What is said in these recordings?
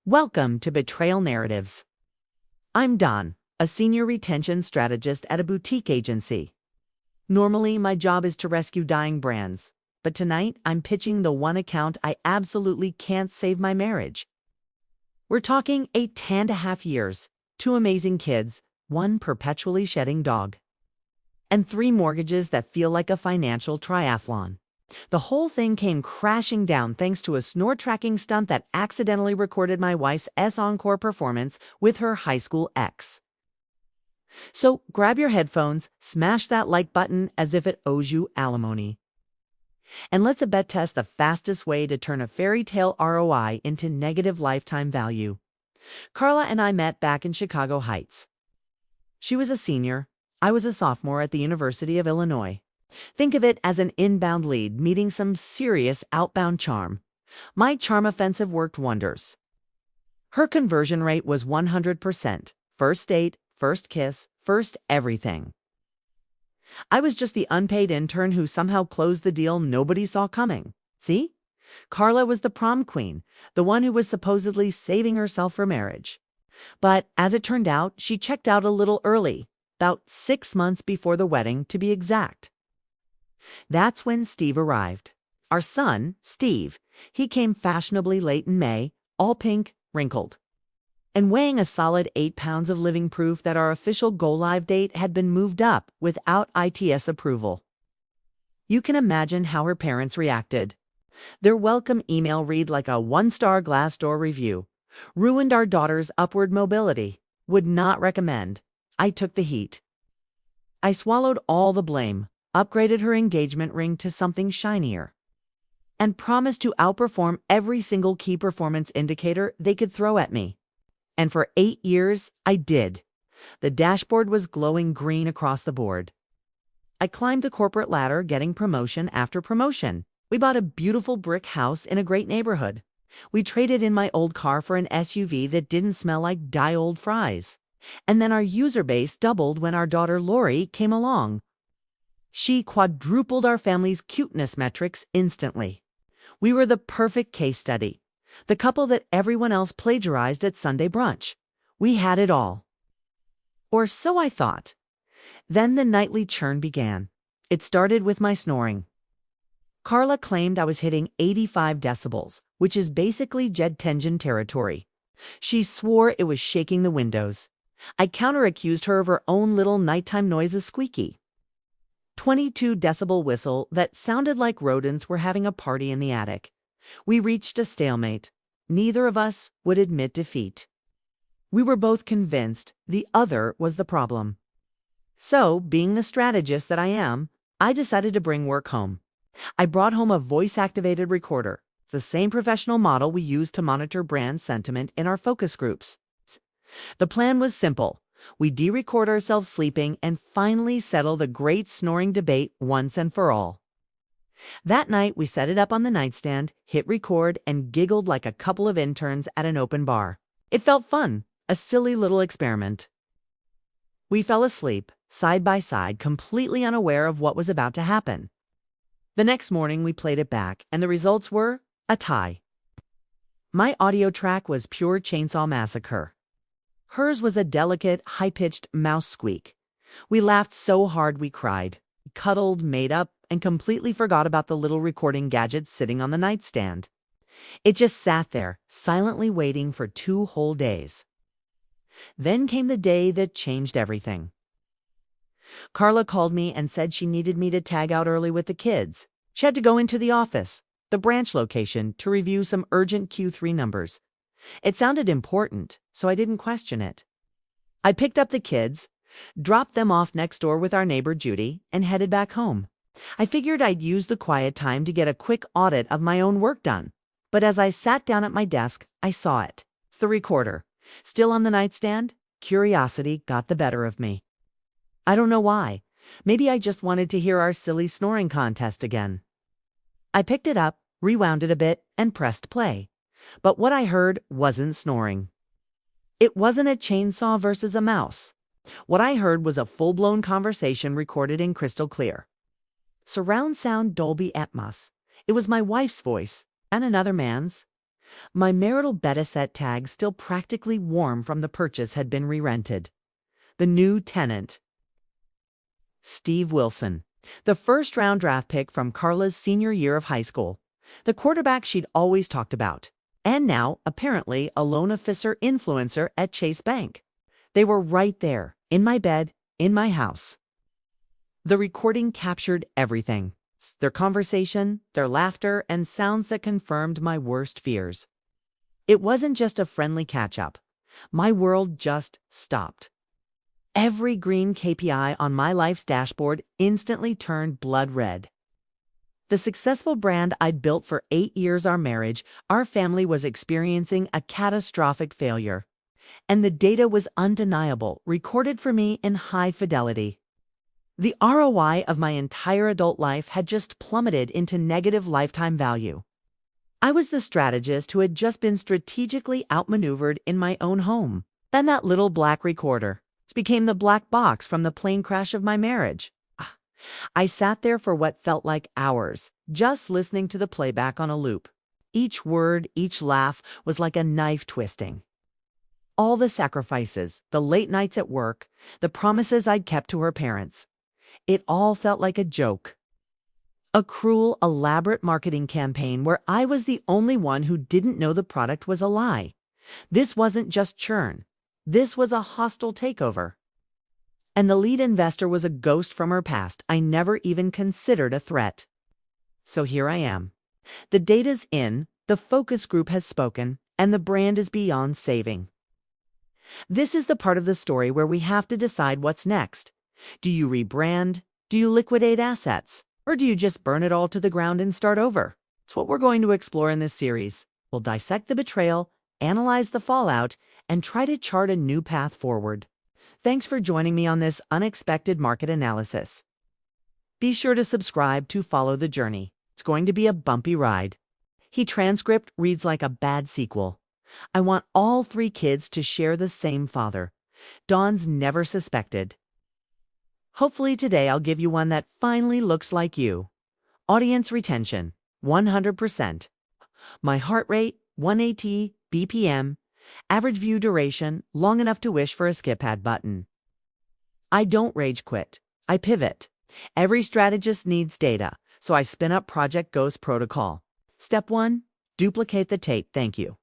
Welcome to Betrayal Narratives. I'm Don, a senior retention strategist at a boutique agency. Normally, my job is to rescue dying brands, but tonight I'm pitching the one account I absolutely can't save my marriage. We're talking 8.5 years, 2 amazing kids, 1 perpetually shedding dog, and 3 mortgages that feel like a financial triathlon. The whole thing came crashing down thanks to a snore-tracking stunt that accidentally recorded my wife's encore performance with her high school ex. So grab your headphones, smash that like button as if it owes you alimony. And let's bet test the fastest way to turn a fairy tale ROI into negative lifetime value. Carla and I met back in Chicago Heights. She was a senior, I was a sophomore at the University of Illinois. Think of it as an inbound lead meeting some serious outbound charm. My charm offensive worked wonders. Her conversion rate was 100%. First date, first kiss, first everything. I was just the unpaid intern who somehow closed the deal nobody saw coming. See? Carla was the prom queen, the one who was supposedly saving herself for marriage. But as it turned out, she checked out a little early, about 6 months before the wedding to be exact. That's when Steve arrived. Our son, Steve, he came fashionably late in May, all pink, wrinkled, and weighing a solid 8 pounds of living proof that our official go-live date had been moved up without ITS approval. You can imagine how her parents reacted. Their welcome email read like a 1-star Glassdoor review. Ruined our daughter's upward mobility. Would not recommend. I took the heat. I swallowed all the blame, upgraded her engagement ring to something shinier, and promised to outperform every single key performance indicator they could throw at me. And for 8 years, I did. The dashboard was glowing green across the board. I climbed the corporate ladder, getting promotion after promotion. We bought a beautiful brick house in a great neighborhood. We traded in my old car for an SUV that didn't smell like die-old fries. And then our user base doubled when our daughter Lori came along. She quadrupled our family's cuteness metrics instantly. We were the perfect case study. The couple that everyone else plagiarized at Sunday brunch. We had it all. Or so I thought. Then the nightly churn began. It started with my snoring. Carla claimed I was hitting 85 decibels, which is basically jet engine territory. She swore it was shaking the windows. I counter-accused her of her own little nighttime noises squeaky. 22 decibel whistle that sounded like rodents were having a party in the attic. We reached a stalemate. Neither of us would admit defeat. We were both convinced the other was the problem. So, being the strategist that I am, I decided to bring work home. I brought home a voice-activated recorder, the same professional model we use to monitor brand sentiment in our focus groups. The plan was simple. We de-record ourselves sleeping and finally settle the great snoring debate once and for all. That night, we set it up on the nightstand, hit record, and giggled like a couple of interns at an open bar. It felt fun, a silly little experiment. We fell asleep, side by side, completely unaware of what was about to happen. The next morning, we played it back, and the results were a tie. My audio track was pure chainsaw massacre. Hers was a delicate, high-pitched mouse squeak. We laughed so hard we cried, cuddled, made up, and completely forgot about the little recording gadget sitting on the nightstand. It just sat there, silently waiting for 2 whole days. Then came the day that changed everything. Carla called me and said she needed me to tag out early with the kids. She had to go into the office, the branch location, to review some urgent Q3 numbers. It sounded important, so I didn't question it. I picked up the kids, dropped them off next door with our neighbor Judy, and headed back home. I figured I'd use the quiet time to get a quick audit of my own work done. But as I sat down at my desk, I saw it. It's the recorder. Still on the nightstand, curiosity got the better of me. I don't know why. Maybe I just wanted to hear our silly snoring contest again. I picked it up, rewound it a bit, and pressed play. But what I heard wasn't snoring. It wasn't a chainsaw versus a mouse. What I heard was a full-blown conversation recorded in crystal clear. Surround sound Dolby Atmos. It was my wife's voice, and another man's. My marital beta set tag, still practically warm from the purchase, had been re-rented. The new tenant. Steve Wilson, the first-round draft pick from Carla's senior year of high school, the quarterback she'd always talked about, and now, apparently, a loan officer influencer at Chase Bank. They were right there, in my bed, in my house. The recording captured everything. Their conversation, their laughter, and sounds that confirmed my worst fears. It wasn't just a friendly catch-up. My world just stopped. Every green KPI on my life's dashboard instantly turned blood red. The successful brand I'd built for 8 years, our marriage, our family, was experiencing a catastrophic failure. And the data was undeniable, recorded for me in high fidelity. The ROI of my entire adult life had just plummeted into negative lifetime value. I was the strategist who had just been strategically outmaneuvered in my own home. Then that little black recorder became the black box from the plane crash of my marriage. I sat there for what felt like hours, just listening to the playback on a loop. Each word, each laugh was like a knife twisting. All the sacrifices, the late nights at work, the promises I'd kept to her parents. It all felt like a joke. A cruel, elaborate marketing campaign where I was the only one who didn't know the product was a lie. This wasn't just churn. This was a hostile takeover. And the lead investor was a ghost from her past I never even considered a threat. So here I am. The data's in, the focus group has spoken, and the brand is beyond saving. This is the part of the story where we have to decide what's next. Do you rebrand? Do you liquidate assets? Or do you just burn it all to the ground and start over? It's what we're going to explore in this series. We'll dissect the betrayal, analyze the fallout, and try to chart a new path forward. Thanks for joining me on this unexpected market analysis. Be sure to subscribe to follow the journey. It's going to be a bumpy ride. Transcript reads like a bad sequel. I want all 3 kids to share the same father. Dawn's never suspected. Hopefully today I'll give you one that finally looks like you. Audience retention, 100%. My heart rate, 180 BPM. Average view duration, long enough to wish for a skip ad button. I don't rage quit. I pivot. Every strategist needs data, so I spin up Project Ghost protocol. Step 1, duplicate the tape, thank you.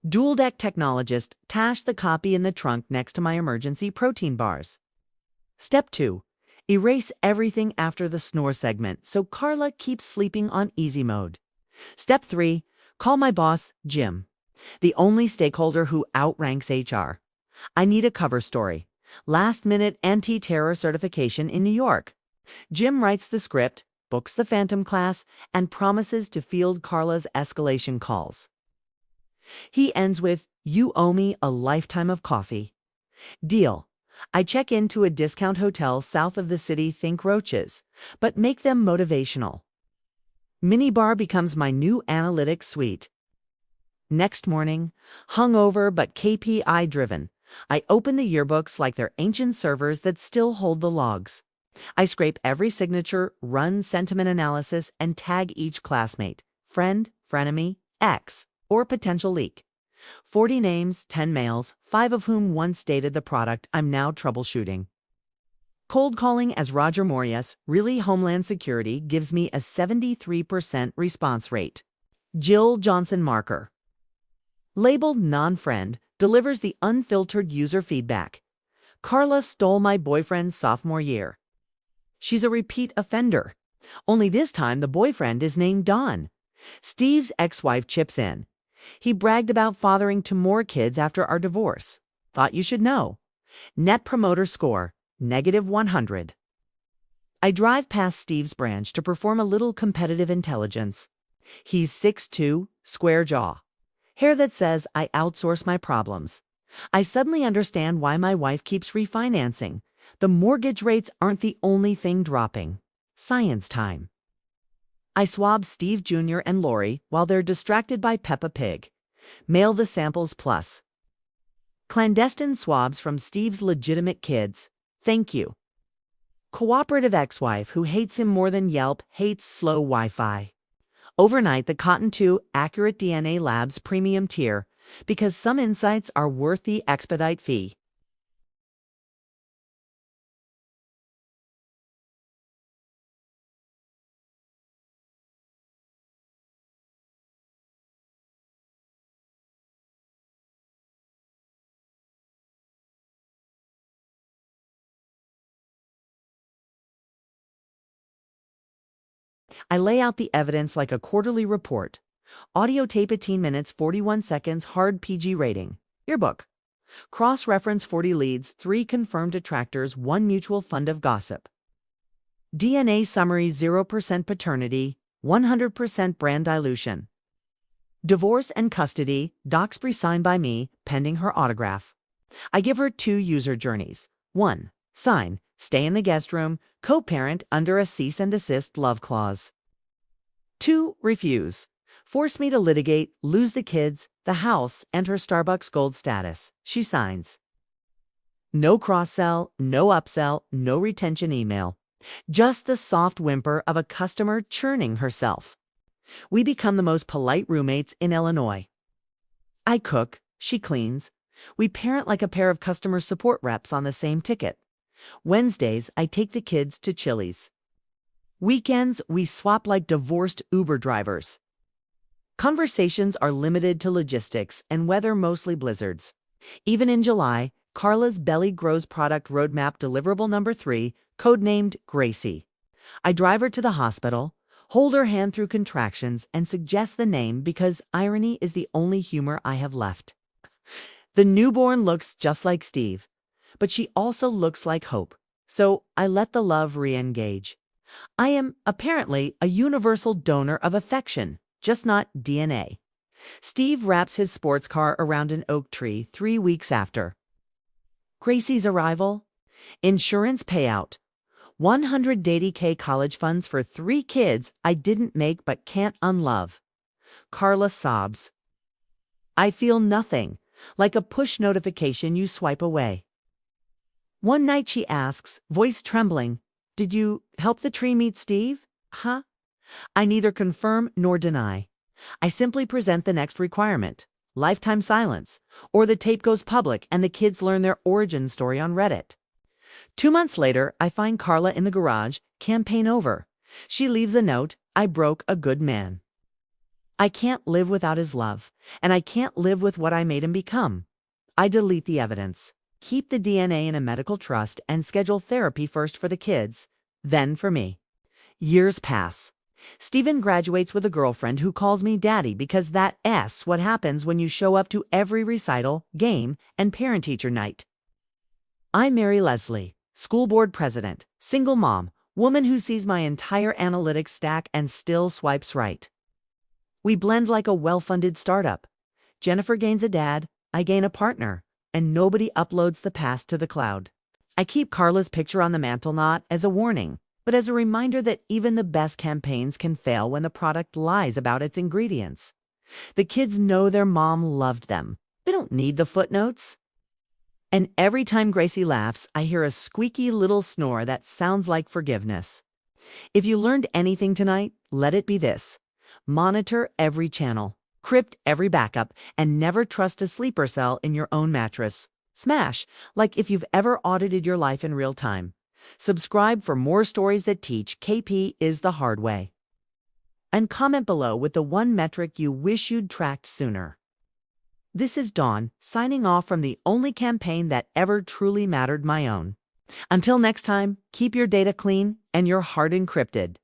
Dual deck technologist, tash the copy in the trunk next to my emergency protein bars. Step 2, erase everything after the snore segment so Carla keeps sleeping on easy mode. Step 3, call my boss, Jim, the only stakeholder who outranks HR. I need a cover story. Last-minute anti-terror certification in New York. Jim writes the script, books the Phantom class, and promises to field Carla's escalation calls. He ends with, "You owe me a lifetime of coffee." Deal. I check into a discount hotel south of the city, think roaches, but make them motivational. Minibar becomes my new analytics suite. Next morning, hungover but KPI-driven, I open the yearbooks like they're ancient servers that still hold the logs. I scrape every signature, run sentiment analysis, and tag each classmate, friend, frenemy, ex, or potential leak. 40 names, 10 males, 5 of whom once dated the product I'm now troubleshooting. Cold calling as Roger Morias, really Homeland Security, gives me a 73% response rate. Jill Johnson Marker, labeled non-friend, delivers the unfiltered user feedback. Carla stole my boyfriend's sophomore year. She's a repeat offender. Only this time the boyfriend is named Don. Steve's ex-wife chips in. He bragged about fathering 2 more kids after our divorce. Thought you should know. Net Promoter Score, -100. I drive past Steve's branch to perform a little competitive intelligence. He's 6'2", square jaw. Hair that says I outsource my problems. I suddenly understand why my wife keeps refinancing. The mortgage rates aren't the only thing dropping. Science time. I swab Steve Jr. and Lori while they're distracted by Peppa Pig. Mail the samples plus. Clandestine swabs from Steve's legitimate kids. Thank you. Cooperative ex-wife who hates him more than Yelp hates slow Wi-Fi. Overnight, the Cotton 2 Accurate DNA Labs Premium tier, because some insights are worth the expedite fee. I lay out the evidence like a quarterly report. Audio tape 18 minutes, 41 seconds, hard PG rating. Yearbook. Cross-reference 40 leads, 3 confirmed detractors, 1 mutual fund of gossip. DNA summary 0% paternity, 100% brand dilution. Divorce and custody, docs signed by me, pending her autograph. I give her 2 user journeys. 1. Sign, stay in the guest room, co-parent under a cease and desist love clause. 2. Refuse. Force me to litigate, lose the kids, the house, and her Starbucks Gold status. She signs. No cross-sell, no upsell, no retention email. Just the soft whimper of a customer churning herself. We become the most polite roommates in Illinois. I cook, she cleans. We parent like a pair of customer support reps on the same ticket. Wednesdays, I take the kids to Chili's. Weekends, we swap like divorced Uber drivers. Conversations are limited to logistics and weather, mostly blizzards. Even in July, Carla's belly grows product roadmap deliverable number 3, codenamed Gracie. I drive her to the hospital, hold her hand through contractions, and suggest the name because irony is the only humor I have left. The newborn looks just like Steve, but she also looks like Hope, so I let the love re-engage. I am, apparently, a universal donor of affection, just not DNA. Steve wraps his sports car around an oak tree 3 weeks after. Gracie's arrival? Insurance payout. 180K college funds for 3 kids I didn't make but can't unlove. Carla sobs. I feel nothing, like a push notification you swipe away. One night she asks, voice trembling, did you help the tree meet Steve? Huh? I neither confirm nor deny. I simply present the next requirement, lifetime silence, or the tape goes public and the kids learn their origin story on Reddit. 2 months later, I find Carla in the garage, campaign over. She leaves a note, I broke a good man. I can't live without his love, and I can't live with what I made him become. I delete the evidence, keep the DNA in a medical trust, and schedule therapy first for the kids, then for me. Years pass. Stephen graduates with a girlfriend who calls me daddy because that's what happens when you show up to every recital, game, and parent-teacher night. I marry Leslie, school board president, single mom, woman who sees my entire analytics stack and still swipes right. We blend like a well-funded startup. Jennifer gains a dad, I gain a partner, and nobody uploads the past to the cloud. I keep Carla's picture on the mantle not as a warning, but as a reminder that even the best campaigns can fail when the product lies about its ingredients. The kids know their mom loved them. They don't need the footnotes. And every time Gracie laughs, I hear a squeaky little snore that sounds like forgiveness. If you learned anything tonight, let it be this. Monitor every channel, crypt every backup, and never trust a sleeper cell in your own mattress. Smash, like if you've ever audited your life in real time. Subscribe for more stories that teach KP is the hard way. And comment below with the one metric you wish you'd tracked sooner. This is Dawn, signing off from the only campaign that ever truly mattered, my own. Until next time, keep your data clean and your heart encrypted.